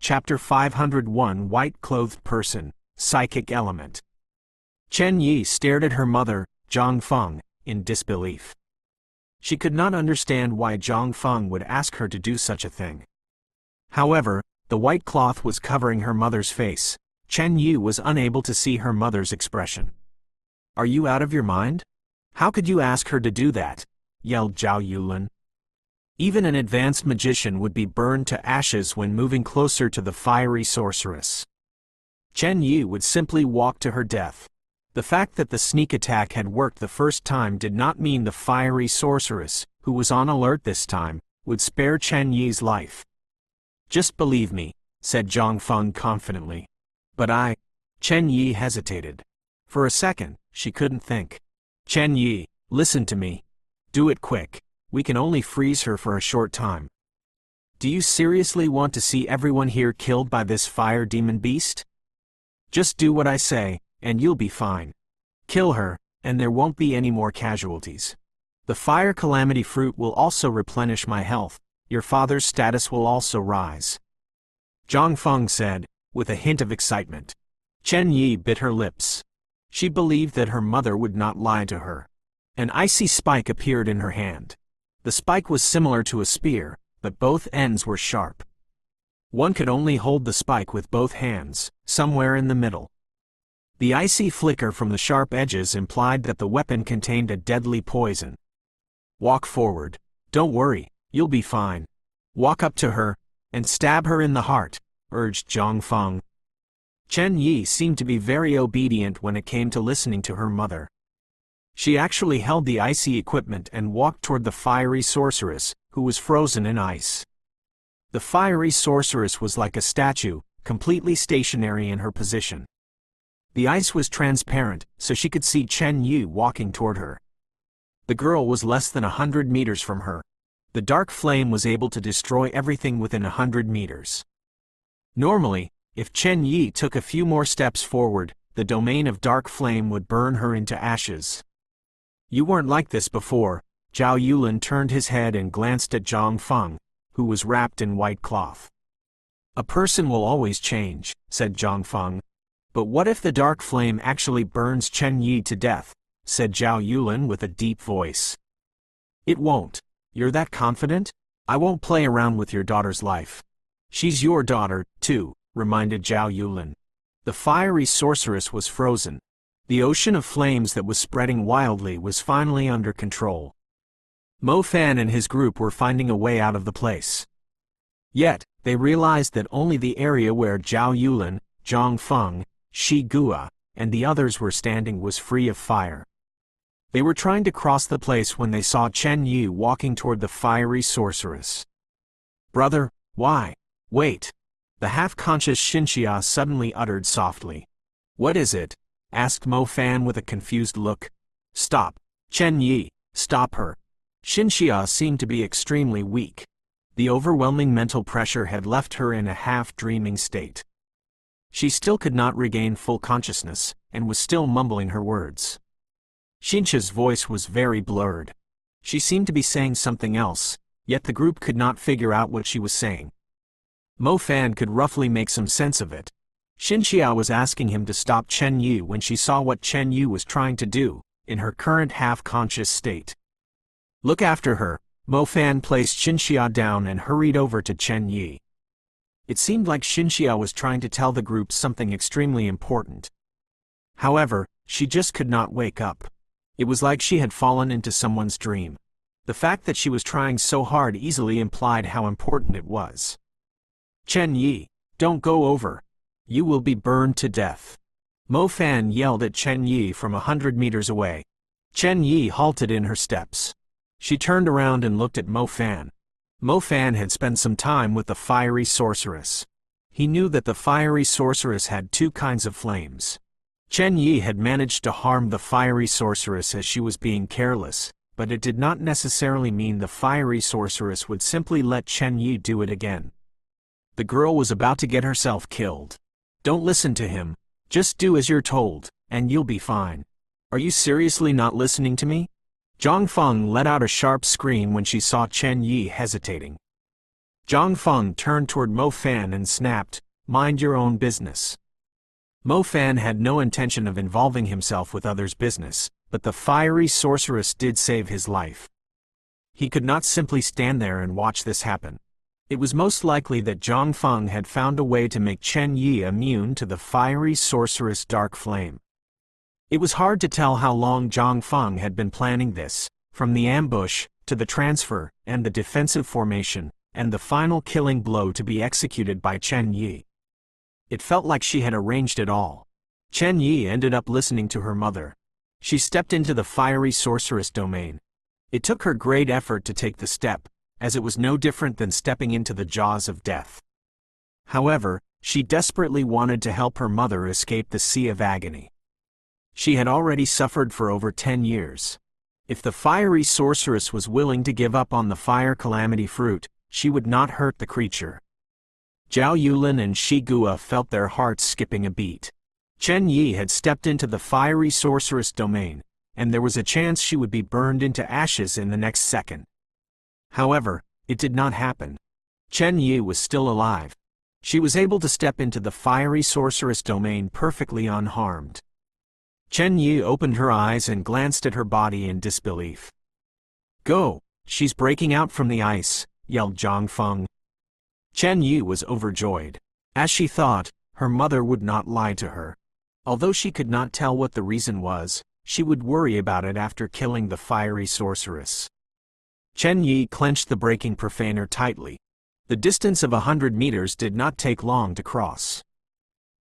Chapter 501 White-Clothed Person, Psychic Element. Chen Yi stared at her mother, Zhang Feng, in disbelief. She could not understand why Zhang Feng would ask her to do such a thing. However, the white cloth was covering her mother's face. Chen Yi was unable to see her mother's expression. "Are you out of your mind? How could you ask her to do that?" yelled Zhao Yulin. Even an advanced magician would be burned to ashes when moving closer to the fiery sorceress. Chen Yi would simply walk to her death. The fact that the sneak attack had worked the first time did not mean the fiery sorceress, who was on alert this time, would spare Chen Yi's life. "Just believe me," said Zhang Feng confidently. "But Chen Yi hesitated. For a second, she couldn't think. "Chen Yi, listen to me. Do it quick. We can only freeze her for a short time." "Do you seriously want to see everyone here killed by this fire demon beast?" "Just do what I say, and you'll be fine. Kill her, and there won't be any more casualties. The fire calamity fruit will also replenish my health. Your father's status will also rise," Zhang Feng said, with a hint of excitement. Chen Yi bit her lips. She believed that her mother would not lie to her. An icy spike appeared in her hand. The spike was similar to a spear, but both ends were sharp. One could only hold the spike with both hands, somewhere in the middle. The icy flicker from the sharp edges implied that the weapon contained a deadly poison. "Walk forward. Don't worry, you'll be fine. Walk up to her, and stab her in the heart," urged Zhang Feng. Chen Yi seemed to be very obedient when it came to listening to her mother. She actually held the icy equipment and walked toward the fiery sorceress, who was frozen in ice. The fiery sorceress was like a statue, completely stationary in her position. The ice was transparent, so she could see Chen Yi walking toward her. The girl was less than 100 meters from her. The dark flame was able to destroy everything within 100 meters. Normally, if Chen Yi took a few more steps forward, the domain of dark flame would burn her into ashes. "You weren't like this before." Zhao Yulin turned his head and glanced at Zhang Feng, who was wrapped in white cloth. "A person will always change," said Zhang Feng. "But what if the dark flame actually burns Chen Yi to death?" said Zhao Yulin with a deep voice. "It won't. You're that confident? I won't play around with your daughter's life." "She's your daughter, too," reminded Zhao Yulin. The fiery sorceress was frozen. The ocean of flames that was spreading wildly was finally under control. Mo Fan and his group were finding a way out of the place. Yet, they realized that only the area where Zhao Yulin, Zhang Feng, Shi Gua, and the others were standing was free of fire. They were trying to cross the place when they saw Chen Yi walking toward the fiery sorceress. "Brother, why? Wait!" the half-conscious Xinxia suddenly uttered softly. "What is it?" asked Mo Fan with a confused look. "Stop! Chen Yi, stop her!" Xinxia seemed to be extremely weak. The overwhelming mental pressure had left her in a half-dreaming state. She still could not regain full consciousness, and was still mumbling her words. Xinxia's voice was very blurred. She seemed to be saying something else, yet the group could not figure out what she was saying. Mo Fan could roughly make some sense of it. Xinxia was asking him to stop Chen Yi when she saw what Chen Yi was trying to do, in her current half-conscious state. "Look after her." Mo Fan placed Xinxia down and hurried over to Chen Yi. It seemed like Xinxia was trying to tell the group something extremely important. However, she just could not wake up. It was like she had fallen into someone's dream. The fact that she was trying so hard easily implied how important it was. "Chen Yi, don't go over. You will be burned to death." Mo Fan yelled at Chen Yi from 100 meters away. Chen Yi halted in her steps. She turned around and looked at Mo Fan. Mo Fan had spent some time with the fiery sorceress. He knew that the fiery sorceress had two kinds of flames. Chen Yi had managed to harm the fiery sorceress as she was being careless, but it did not necessarily mean the fiery sorceress would simply let Chen Yi do it again. The girl was about to get herself killed. "Don't listen to him. Just do as you're told, and you'll be fine." "Are you seriously not listening to me?" Zhang Feng let out a sharp scream when she saw Chen Yi hesitating. Zhang Feng turned toward Mo Fan and snapped, "Mind your own business." Mo Fan had no intention of involving himself with others' business, but the fiery sorceress did save his life. He could not simply stand there and watch this happen. It was most likely that Zhang Feng had found a way to make Chen Yi immune to the fiery sorceress' dark flame. It was hard to tell how long Zhang Feng had been planning this, from the ambush, to the transfer, and the defensive formation, and the final killing blow to be executed by Chen Yi. It felt like she had arranged it all. Chen Yi ended up listening to her mother. She stepped into the fiery sorceress domain. It took her great effort to take the step, as it was no different than stepping into the jaws of death. However, she desperately wanted to help her mother escape the sea of agony. She had already suffered for over 10 years. If the fiery sorceress was willing to give up on the fire calamity fruit, she would not hurt the creature. Zhao Yulin and Shi Gua felt their hearts skipping a beat. Chen Yi had stepped into the fiery sorceress domain, and there was a chance she would be burned into ashes in the next second. However, it did not happen. Chen Yi was still alive. She was able to step into the fiery sorceress domain perfectly unharmed. Chen Yi opened her eyes and glanced at her body in disbelief. "Go! She's breaking out from the ice," yelled Zhang Feng. Chen Yi was overjoyed. As she thought, her mother would not lie to her. Although she could not tell what the reason was, she would worry about it after killing the fiery sorceress. Chen Yi clenched the breaking profaner tightly. The distance of 100 meters did not take long to cross.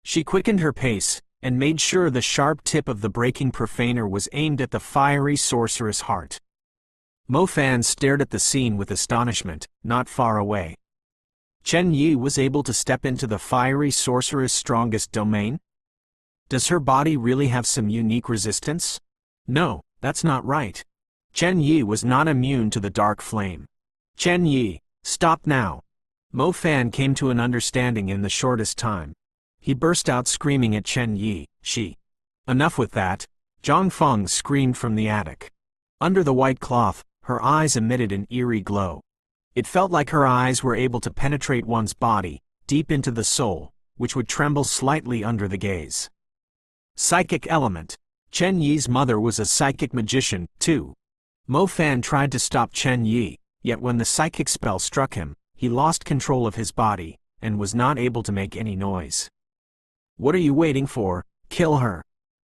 She quickened her pace, and made sure the sharp tip of the breaking profaner was aimed at the fiery sorceress' heart. Mo Fan stared at the scene with astonishment, not far away. Chen Yi was able to step into the fiery sorceress' strongest domain? Does her body really have some unique resistance? No, that's not right. Chen Yi was not immune to the dark flame. Chen Yi, stop now. Mo Fan came to an understanding in the shortest time. He burst out screaming at Chen Yi, "She!" Enough with that. Zhang Feng screamed from the attic. Under the white cloth, her eyes emitted an eerie glow. It felt like her eyes were able to penetrate one's body, deep into the soul, which would tremble slightly under the gaze. Psychic element. Chen Yi's mother was a psychic magician, too. Mo Fan tried to stop Chen Yi, yet when the psychic spell struck him, he lost control of his body, and was not able to make any noise. "What are you waiting for? Kill her!"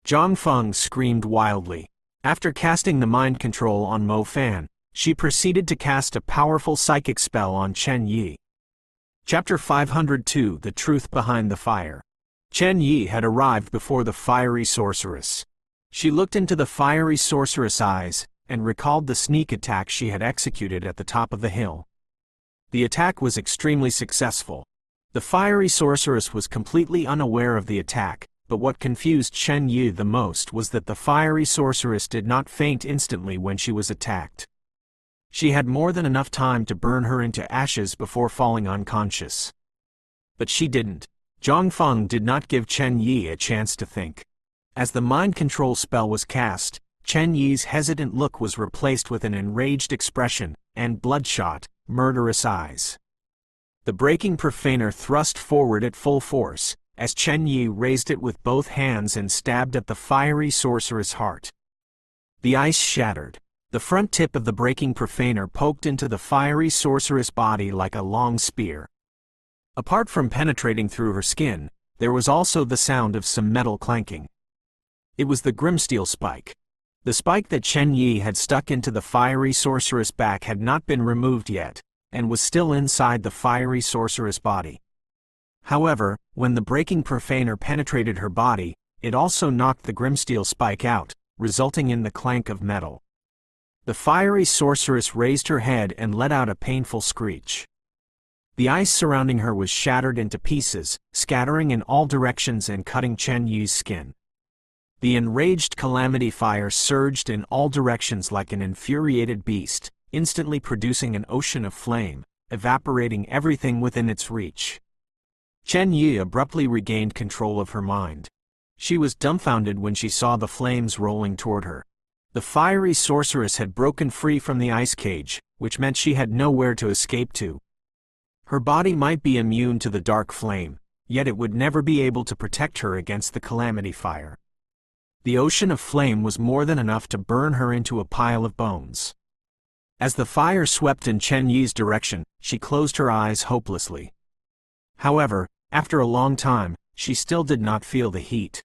Zhang Feng screamed wildly. After casting the mind control on Mo Fan, she proceeded to cast a powerful psychic spell on Chen Yi. Chapter 502 The Truth Behind the Fire. Chen Yi had arrived before the fiery sorceress. She looked into the fiery sorceress' eyes, and recalled the sneak attack she had executed at the top of the hill. The attack was extremely successful. The fiery sorceress was completely unaware of the attack, but what confused Chen Yi the most was that the fiery sorceress did not faint instantly when she was attacked. She had more than enough time to burn her into ashes before falling unconscious. But she didn't. Zhang Feng did not give Chen Yi a chance to think. As the mind control spell was cast, Chen Yi's hesitant look was replaced with an enraged expression, and bloodshot, murderous eyes. The breaking profaner thrust forward at full force, as Chen Yi raised it with both hands and stabbed at the fiery sorceress' heart. The ice shattered. The front tip of the breaking profaner poked into the fiery sorceress' body like a long spear. Apart from penetrating through her skin, there was also the sound of some metal clanking. It was the grimsteel spike. The spike that Chen Yi had stuck into the fiery sorceress' back had not been removed yet, and was still inside the fiery sorceress' body. However, when the breaking profaner penetrated her body, it also knocked the grimsteel spike out, resulting in the clank of metal. The fiery sorceress raised her head and let out a painful screech. The ice surrounding her was shattered into pieces, scattering in all directions and cutting Chen Yi's skin. The enraged calamity fire surged in all directions like an infuriated beast, instantly producing an ocean of flame, evaporating everything within its reach. Chen Yi abruptly regained control of her mind. She was dumbfounded when she saw the flames rolling toward her. The fiery sorceress had broken free from the ice cage, which meant she had nowhere to escape to. Her body might be immune to the dark flame, yet it would never be able to protect her against the calamity fire. The ocean of flame was more than enough to burn her into a pile of bones. As the fire swept in Chen Yi's direction, she closed her eyes hopelessly. However, after a long time, she still did not feel the heat.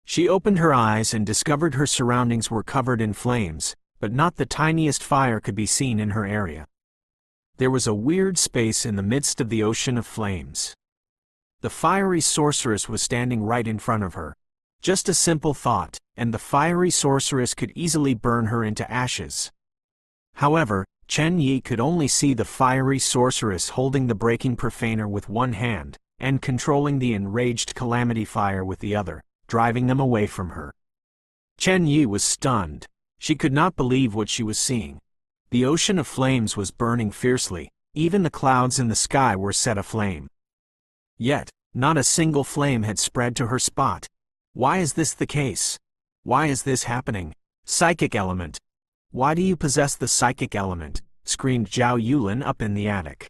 She opened her eyes and discovered her surroundings were covered in flames, but not the tiniest fire could be seen in her area. There was a weird space in the midst of the ocean of flames. The fiery sorceress was standing right in front of her. Just a simple thought, and the fiery sorceress could easily burn her into ashes. However, Chen Yi could only see the fiery sorceress holding the breaking profaner with one hand, and controlling the enraged calamity fire with the other, driving them away from her. Chen Yi was stunned. She could not believe what she was seeing. The ocean of flames was burning fiercely, even the clouds in the sky were set aflame. Yet, not a single flame had spread to her spot. Why is this the case? Why is this happening? Psychic element. Why do you possess the psychic element? Screamed Zhao Yulin up in the attic.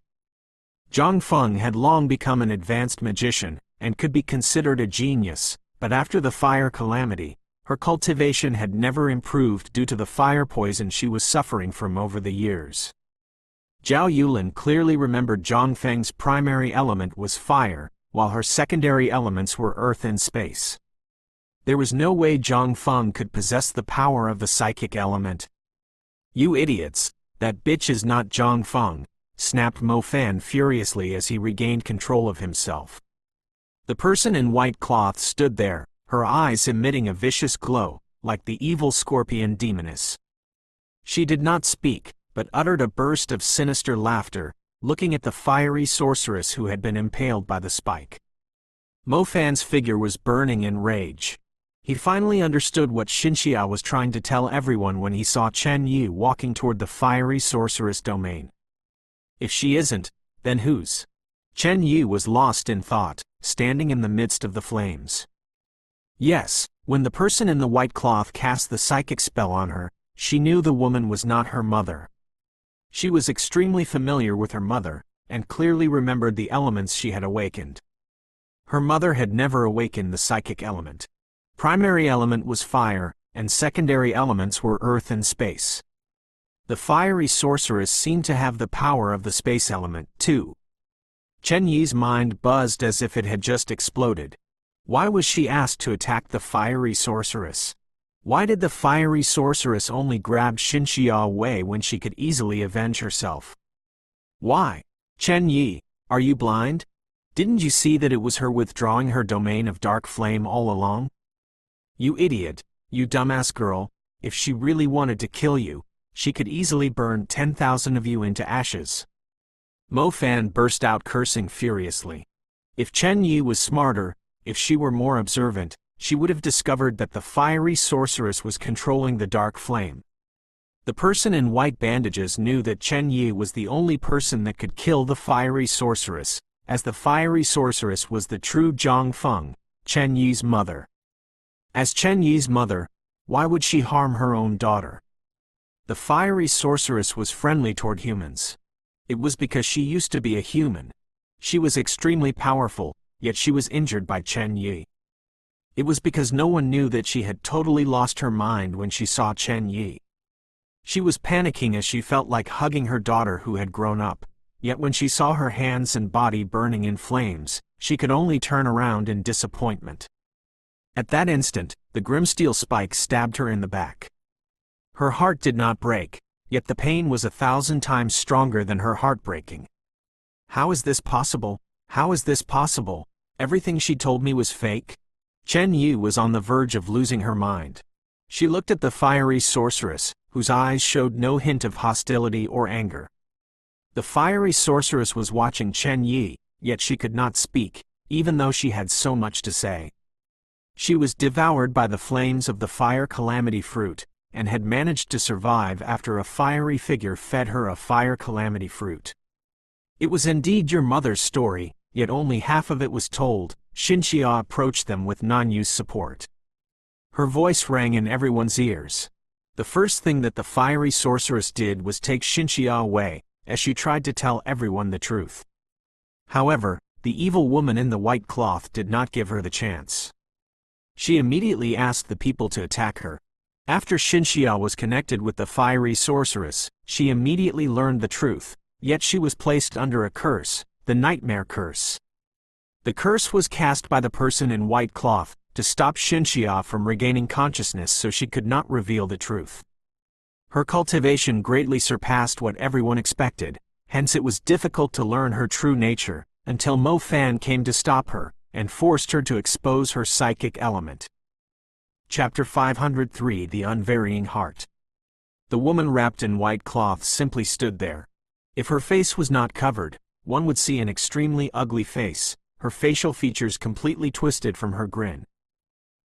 Zhang Feng had long become an advanced magician, and could be considered a genius, but after the fire calamity, her cultivation had never improved due to the fire poison she was suffering from over the years. Zhao Yulin clearly remembered Zhang Feng's primary element was fire, while her secondary elements were earth and space. There was no way Zhang Feng could possess the power of the psychic element. "You idiots, that bitch is not Zhang Feng," snapped Mo Fan furiously as he regained control of himself. The person in white cloth stood there, her eyes emitting a vicious glow, like the evil scorpion demoness. She did not speak, but uttered a burst of sinister laughter, looking at the fiery sorceress who had been impaled by the spike. Mo Fan's figure was burning in rage. He finally understood what Xinxia was trying to tell everyone when he saw Chen Yi walking toward the fiery sorceress domain. If she isn't, then whose? Chen Yi was lost in thought, standing in the midst of the flames. Yes, when the person in the white cloth cast the psychic spell on her, she knew the woman was not her mother. She was extremely familiar with her mother, and clearly remembered the elements she had awakened. Her mother had never awakened the psychic element. Primary element was fire, and secondary elements were earth and space. The fiery sorceress seemed to have the power of the space element, too. Chen Yi's mind buzzed as if it had just exploded. Why was she asked to attack the fiery sorceress? Why did the fiery sorceress only grab Xinxia away when she could easily avenge herself? Why? Chen Yi, are you blind? Didn't you see that it was her withdrawing her domain of dark flame all along? You idiot, you dumbass girl, if she really wanted to kill you, she could easily burn 10,000 of you into ashes. Mo Fan burst out cursing furiously. If Chen Yi was smarter, if she were more observant, she would have discovered that the fiery sorceress was controlling the dark flame. The person in white bandages knew that Chen Yi was the only person that could kill the fiery sorceress, as the fiery sorceress was the true Zhang Feng, Chen Yi's mother. As Chen Yi's mother, why would she harm her own daughter? The fiery sorceress was friendly toward humans. It was because she used to be a human. She was extremely powerful, yet she was injured by Chen Yi. It was because no one knew that she had totally lost her mind when she saw Chen Yi. She was panicking as she felt like hugging her daughter who had grown up, yet when she saw her hands and body burning in flames, she could only turn around in disappointment. At that instant, the grimsteel spike stabbed her in the back. Her heart did not break, yet the pain was 1,000 times stronger than her heart breaking. How is this possible? How is this possible? Everything she told me was fake? Chen Yi was on the verge of losing her mind. She looked at the fiery sorceress, whose eyes showed no hint of hostility or anger. The fiery sorceress was watching Chen Yi, yet she could not speak, even though she had so much to say. She was devoured by the flames of the fire calamity fruit, and had managed to survive after a fiery figure fed her a fire calamity fruit. It was indeed your mother's story, yet only half of it was told. Xinxia approached them with non-use support. Her voice rang in everyone's ears. The first thing that the fiery sorceress did was take Xinxia away, as she tried to tell everyone the truth. However, the evil woman in the white cloth did not give her the chance. She immediately asked the people to attack her. After Xinxia was connected with the fiery sorceress, she immediately learned the truth, yet she was placed under a curse, the nightmare curse. The curse was cast by the person in white cloth, to stop Xinxia from regaining consciousness so she could not reveal the truth. Her cultivation greatly surpassed what everyone expected, hence it was difficult to learn her true nature, until Mo Fan came to stop her, and forced her to expose her psychic element. Chapter 503 The Unvarying Heart. The woman wrapped in white cloth simply stood there. If her face was not covered, one would see an extremely ugly face, her facial features completely twisted from her grin.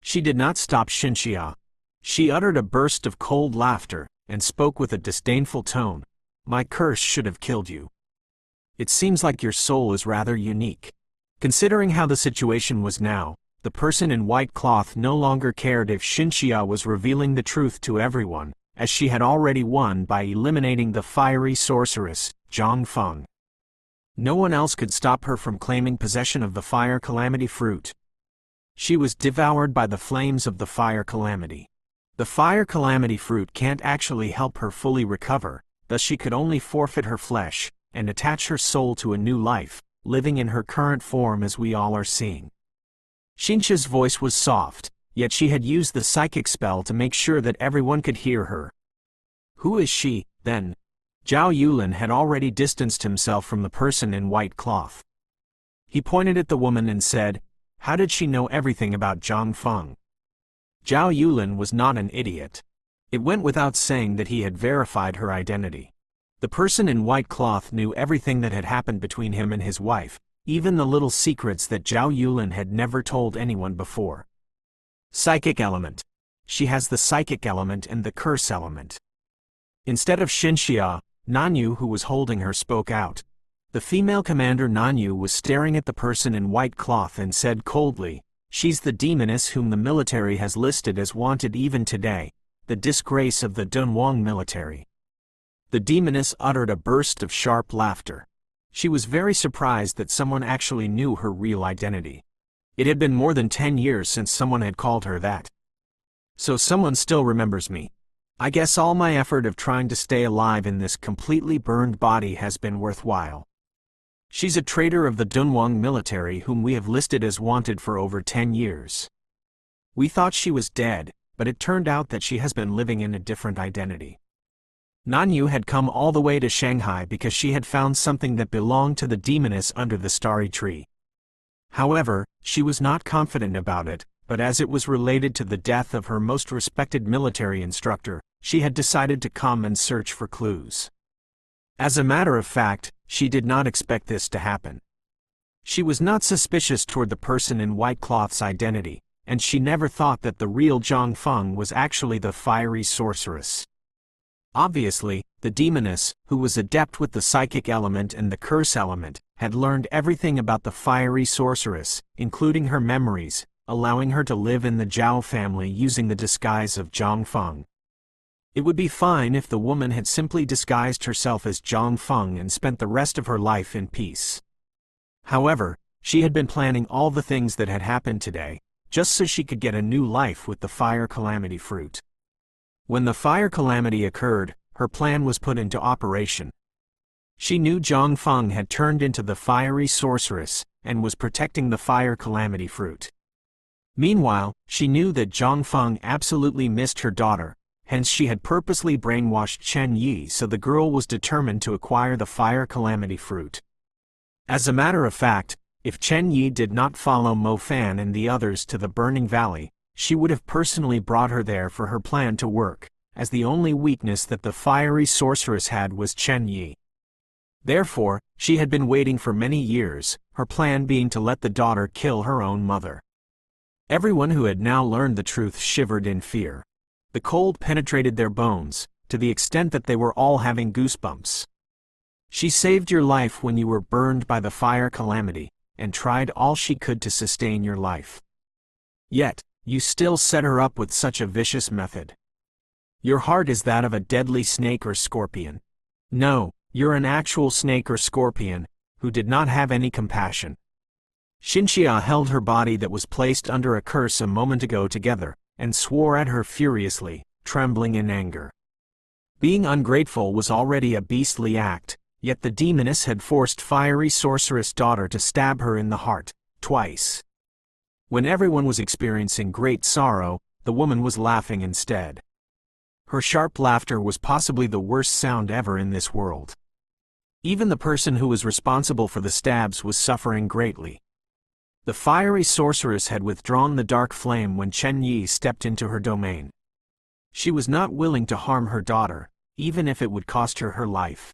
She did not stop Xinxia. She uttered a burst of cold laughter, and spoke with a disdainful tone. "My curse should have killed you. It seems like your soul is rather unique." Considering how the situation was now, the person in white cloth no longer cared if Xinxia was revealing the truth to everyone, as she had already won by eliminating the fiery sorceress, Zhang Feng. No one else could stop her from claiming possession of the fire calamity fruit. She was devoured by the flames of the fire calamity. The fire calamity fruit can't actually help her fully recover, thus she could only forfeit her flesh, and attach her soul to a new life, living in her current form as we all are seeing. Xinxia's voice was soft, yet she had used the psychic spell to make sure that everyone could hear her. Who is she, then? Zhao Yulin had already distanced himself from the person in white cloth. He pointed at the woman and said, "How did she know everything about Zhang Feng?" Zhao Yulin was not an idiot. It went without saying that he had verified her identity. The person in white cloth knew everything that had happened between him and his wife, even the little secrets that Zhao Yulin had never told anyone before. Psychic element. She has the psychic element and the curse element. Instead of Xinxia, Nanyu, who was holding her, spoke out. The female commander Nanyu was staring at the person in white cloth and said coldly, "She's the demoness whom the military has listed as wanted even today, the disgrace of the Dunhuang military." The demoness uttered a burst of sharp laughter. She was very surprised that someone actually knew her real identity. It had been more than 10 years since someone had called her that. So someone still remembers me. I guess all my effort of trying to stay alive in this completely burned body has been worthwhile. She's a traitor of the Dunhuang military whom we have listed as wanted for over 10 years. We thought she was dead, but it turned out that she has been living in a different identity. Nanyu had come all the way to Shanghai because she had found something that belonged to the demoness under the starry tree. However, she was not confident about it, but as it was related to the death of her most respected military instructor, she had decided to come and search for clues. As a matter of fact, she did not expect this to happen. She was not suspicious toward the person in white cloth's identity, and she never thought that the real Zhang Feng was actually the fiery sorceress. Obviously, the demoness, who was adept with the psychic element and the curse element, had learned everything about the fiery sorceress, including her memories, allowing her to live in the Zhao family using the disguise of Zhang Feng. It would be fine if the woman had simply disguised herself as Zhang Feng and spent the rest of her life in peace. However, she had been planning all the things that had happened today, just so she could get a new life with the fire calamity fruit. When the fire calamity occurred, her plan was put into operation. She knew Zhang Feng had turned into the fiery sorceress, and was protecting the fire calamity fruit. Meanwhile, she knew that Zhang Feng absolutely missed her daughter, hence she had purposely brainwashed Chen Yi so the girl was determined to acquire the fire calamity fruit. As a matter of fact, if Chen Yi did not follow Mo Fan and the others to the Burning Valley, she would have personally brought her there for her plan to work, as the only weakness that the fiery sorceress had was Chen Yi. Therefore, she had been waiting for many years, her plan being to let the daughter kill her own mother. Everyone who had now learned the truth shivered in fear. The cold penetrated their bones, to the extent that they were all having goosebumps. She saved your life when you were burned by the fire calamity, and tried all she could to sustain your life. Yet, you still set her up with such a vicious method. Your heart is that of a deadly snake or scorpion. No, you're an actual snake or scorpion, who did not have any compassion. Xinxia held her body that was placed under a curse a moment ago together, and swore at her furiously, trembling in anger. Being ungrateful was already a beastly act, yet the demoness had forced fiery sorceress daughter to stab her in the heart, twice. When everyone was experiencing great sorrow, the woman was laughing instead. Her sharp laughter was possibly the worst sound ever in this world. Even the person who was responsible for the stabs was suffering greatly. The fiery sorceress had withdrawn the dark flame when Chen Yi stepped into her domain. She was not willing to harm her daughter, even if it would cost her her life.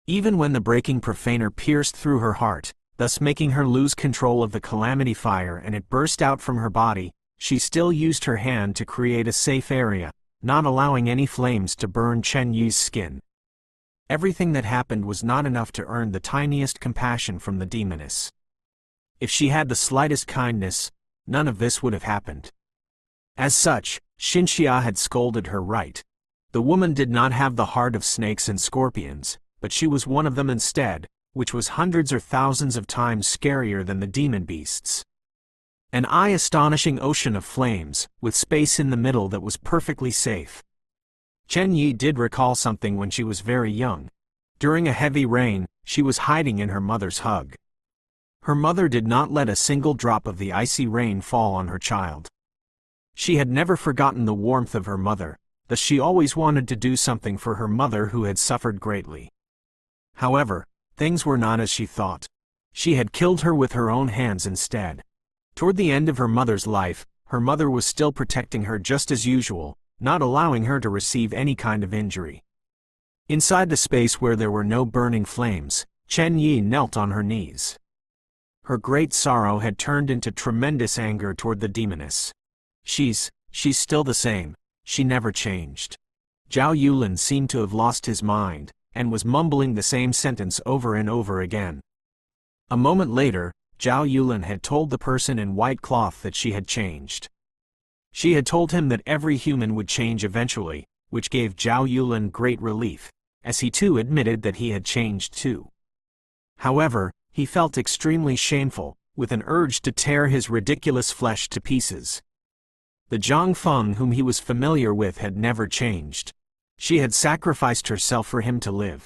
Even when the breaking profaner pierced through her heart, thus making her lose control of the calamity fire and it burst out from her body, she still used her hand to create a safe area, not allowing any flames to burn Chen Yi's skin. Everything that happened was not enough to earn the tiniest compassion from the demoness. If she had the slightest kindness, none of this would have happened. As such, Xinxia had scolded her right. The woman did not have the heart of snakes and scorpions, but she was one of them instead, which was hundreds or thousands of times scarier than the demon beasts. An eye-astonishing ocean of flames, with space in the middle that was perfectly safe. Chen Yi did recall something when she was very young. During a heavy rain, she was hiding in her mother's hug. Her mother did not let a single drop of the icy rain fall on her child. She had never forgotten the warmth of her mother, thus she always wanted to do something for her mother who had suffered greatly. However, things were not as she thought. She had killed her with her own hands instead. Toward the end of her mother's life, her mother was still protecting her just as usual, not allowing her to receive any kind of injury. Inside the space where there were no burning flames, Chen Yi knelt on her knees. Her great sorrow had turned into tremendous anger toward the demoness. She's still the same, she never changed. Zhao Yulin seemed to have lost his mind, and was mumbling the same sentence over and over again. A moment later, Zhao Yulin had told the person in white cloth that she had changed. She had told him that every human would change eventually, which gave Zhao Yulin great relief, as he too admitted that he had changed too. However, he felt extremely shameful, with an urge to tear his ridiculous flesh to pieces. The Zhang Feng whom he was familiar with had never changed. She had sacrificed herself for him to live.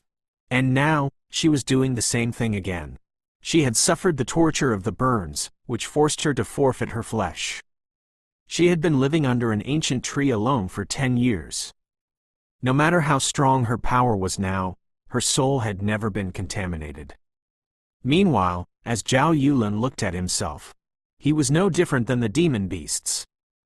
And now, she was doing the same thing again. She had suffered the torture of the burns, which forced her to forfeit her flesh. She had been living under an ancient tree alone for 10 years. No matter how strong her power was now, her soul had never been contaminated. Meanwhile, as Zhao Yulin looked at himself, he was no different than the demon beasts.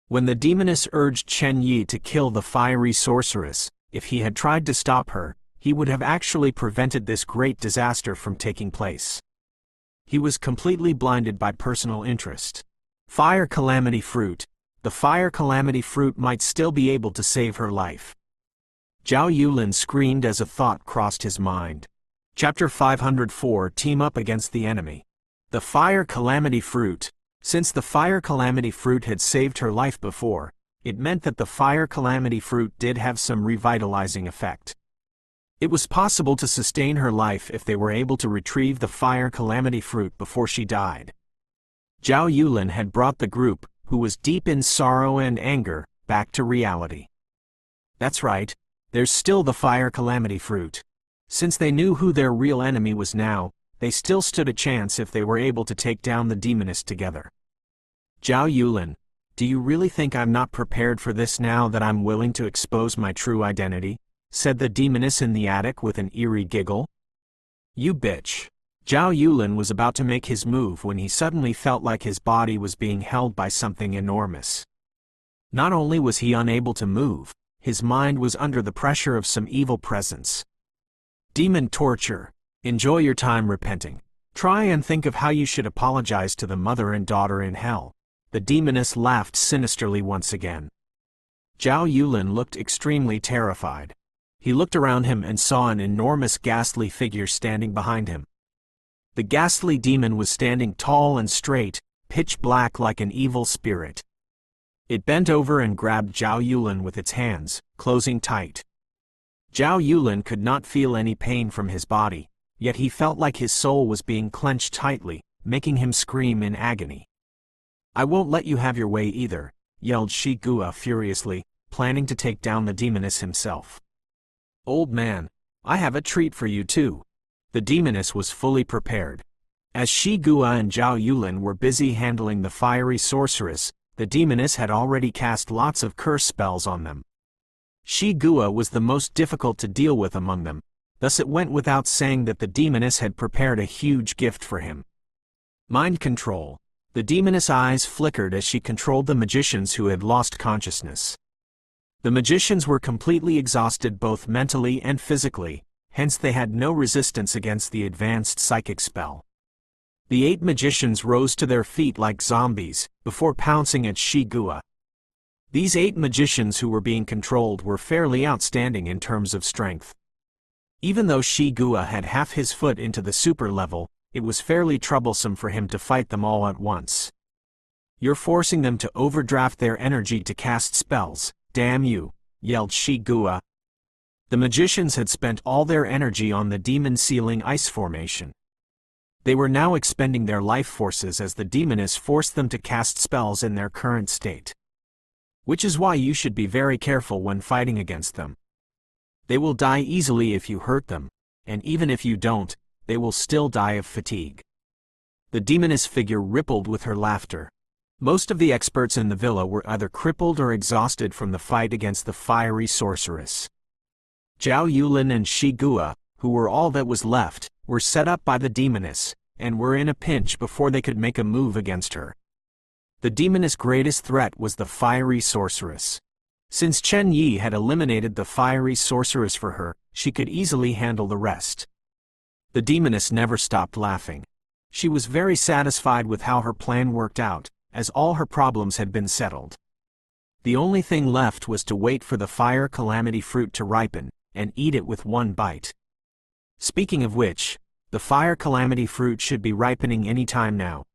When the demoness urged Chen Yi to kill the fiery sorceress, if he had tried to stop her, he would have actually prevented this great disaster from taking place. He was completely blinded by personal interest. Fire calamity fruit. The fire calamity fruit might still be able to save her life. Zhao Yulin screamed as a thought crossed his mind. Chapter 504 Team up against the enemy. The fire calamity fruit. Since the fire calamity fruit had saved her life before, it meant that the fire calamity fruit did have some revitalizing effect. It was possible to sustain her life if they were able to retrieve the fire calamity fruit before she died. Zhao Yulin had brought the group, who was deep in sorrow and anger, back to reality. That's right, there's still the fire calamity fruit. Since they knew who their real enemy was now, they still stood a chance if they were able to take down the demoness together. Zhao Yulin, do you really think I'm not prepared for this now that I'm willing to expose my true identity? Said the demoness in the attic with an eerie giggle. You bitch. Zhao Yulin was about to make his move when he suddenly felt like his body was being held by something enormous. Not only was he unable to move, his mind was under the pressure of some evil presence. Demon torture. Enjoy your time repenting. Try and think of how you should apologize to the mother and daughter in hell. The demoness laughed sinisterly once again. Zhao Yulin looked extremely terrified. He looked around him and saw an enormous ghastly figure standing behind him. The ghastly demon was standing tall and straight, pitch black like an evil spirit. It bent over and grabbed Zhao Yulin with its hands, closing tight. Zhao Yulin could not feel any pain from his body, yet he felt like his soul was being clenched tightly, making him scream in agony. "I won't let you have your way either," yelled Shigua furiously, planning to take down the demoness himself. "Old man, I have a treat for you too." The demoness was fully prepared. As Shigua and Zhao Yulin were busy handling the fiery sorceress, the demoness had already cast lots of curse spells on them. Shigua was the most difficult to deal with among them, thus it went without saying that the demoness had prepared a huge gift for him. Mind control. The demoness' eyes flickered as she controlled the magicians who had lost consciousness. The magicians were completely exhausted both mentally and physically, hence they had no resistance against the advanced psychic spell. The 8 magicians rose to their feet like zombies, before pouncing at Shigua. These 8 magicians who were being controlled were fairly outstanding in terms of strength. Even though Shigua had half his foot into the super level, it was fairly troublesome for him to fight them all at once. "You're forcing them to overdraft their energy to cast spells, damn you," yelled Shigua. The magicians had spent all their energy on the demon ceiling ice formation. They were now expending their life forces as the demoness forced them to cast spells in their current state. Which is why you should be very careful when fighting against them. They will die easily if you hurt them, and even if you don't, they will still die of fatigue. The demoness figure rippled with her laughter. Most of the experts in the villa were either crippled or exhausted from the fight against the fiery sorceress. Zhao Yulin and Shigua, who were all that was left, were set up by the demoness, and were in a pinch before they could make a move against her. The demoness' greatest threat was the fiery sorceress. Since Chen Yi had eliminated the fiery sorceress for her, she could easily handle the rest. The demoness never stopped laughing. She was very satisfied with how her plan worked out, as all her problems had been settled. The only thing left was to wait for the fire calamity fruit to ripen, and eat it with one bite. Speaking of which, the fire calamity fruit should be ripening any time now.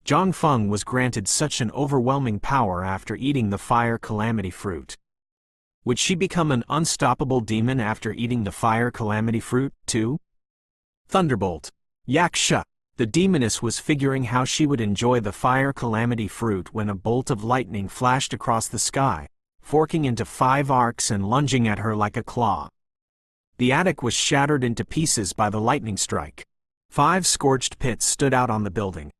Zhang Feng was granted such an overwhelming power after eating the fire calamity fruit. Would she become an unstoppable demon after eating the fire calamity fruit, too? Thunderbolt. Yaksha! The demoness was figuring how she would enjoy the fire calamity fruit when a bolt of lightning flashed across the sky, forking into 5 arcs and lunging at her like a claw. The attic was shattered into pieces by the lightning strike. 5 scorched pits stood out on the building.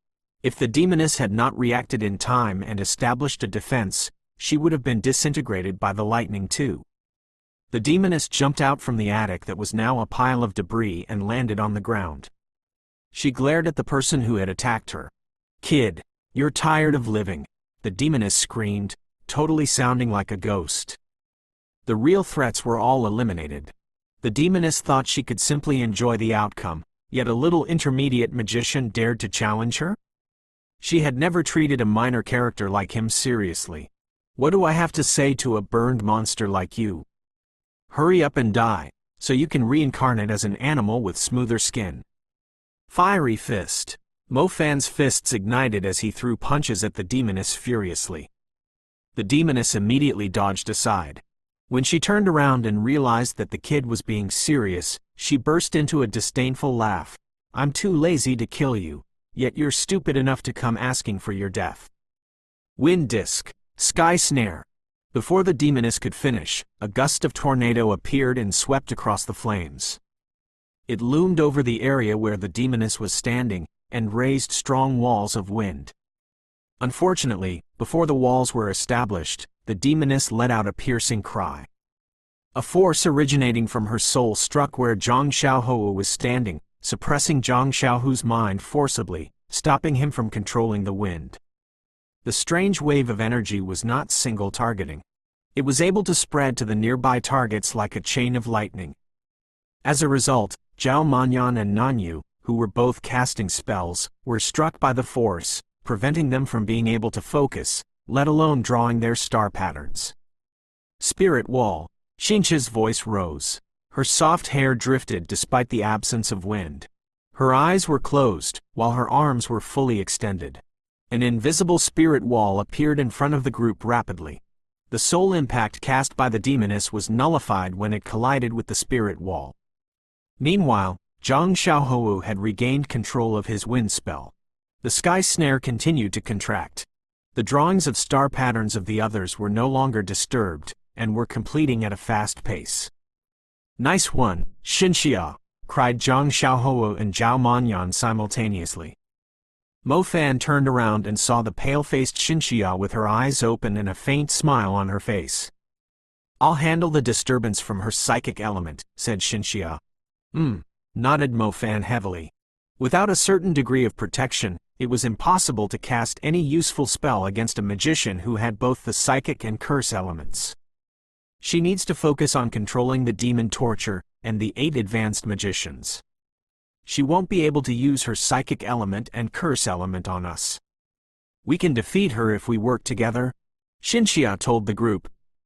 If the demoness had not reacted in time and established a defense, she would have been disintegrated by the lightning too. The demoness jumped out from the attic that was now a pile of debris and landed on the ground. She glared at the person who had attacked her. "Kid, you're tired of living," the demoness screamed, totally sounding like a ghost. The real threats were all eliminated. The demoness thought she could simply enjoy the outcome, yet a little intermediate magician dared to challenge her? She had never treated a minor character like him seriously. "What do I have to say to a burned monster like you? Hurry up and die, so you can reincarnate as an animal with smoother skin." Fiery fist. Mo Fan's fists ignited as he threw punches at the demoness furiously. The demoness immediately dodged aside. When she turned around and realized that the kid was being serious, she burst into a disdainful laugh. "I'm too lazy to kill you, yet you're stupid enough to come asking for your death." Wind disc. Sky snare. Before the demoness could finish, a gust of tornado appeared and swept across the flames. It loomed over the area where the demoness was standing, and raised strong walls of wind. Unfortunately, before the walls were established, the demoness let out a piercing cry. A force originating from her soul struck where Zhang Xiaohou was standing, suppressing Zhang Xiaohu's mind forcibly, stopping him from controlling the wind. The strange wave of energy was not single targeting. It was able to spread to the nearby targets like a chain of lightning. As a result, Zhao Manyan and Nanyu, who were both casting spells, were struck by the force, preventing them from being able to focus, let alone drawing their star patterns. Spirit wall. Xinqia's voice rose. Her soft hair drifted despite the absence of wind. Her eyes were closed, while her arms were fully extended. An invisible spirit wall appeared in front of the group rapidly. The soul impact cast by the demoness was nullified when it collided with the spirit wall. Meanwhile, Zhang Xiaohou had regained control of his wind spell. The sky snare continued to contract. The drawings of star patterns of the others were no longer disturbed, and were completing at a fast pace. "Nice one, Xinxia!" cried Zhang Xiaohou and Zhao Manyan simultaneously. Mo Fan turned around and saw the pale-faced Xinxia with her eyes open and a faint smile on her face. "I'll handle the disturbance from her psychic element," said Xinxia. Nodded Mo Fan heavily. Without a certain degree of protection, it was impossible to cast any useful spell against a magician who had both the psychic and curse elements. She needs to focus on controlling the demon torture and the 8 advanced magicians. She won't be able to use her psychic element and curse element on us. "We can defeat her if we work together," Xinxia told the group,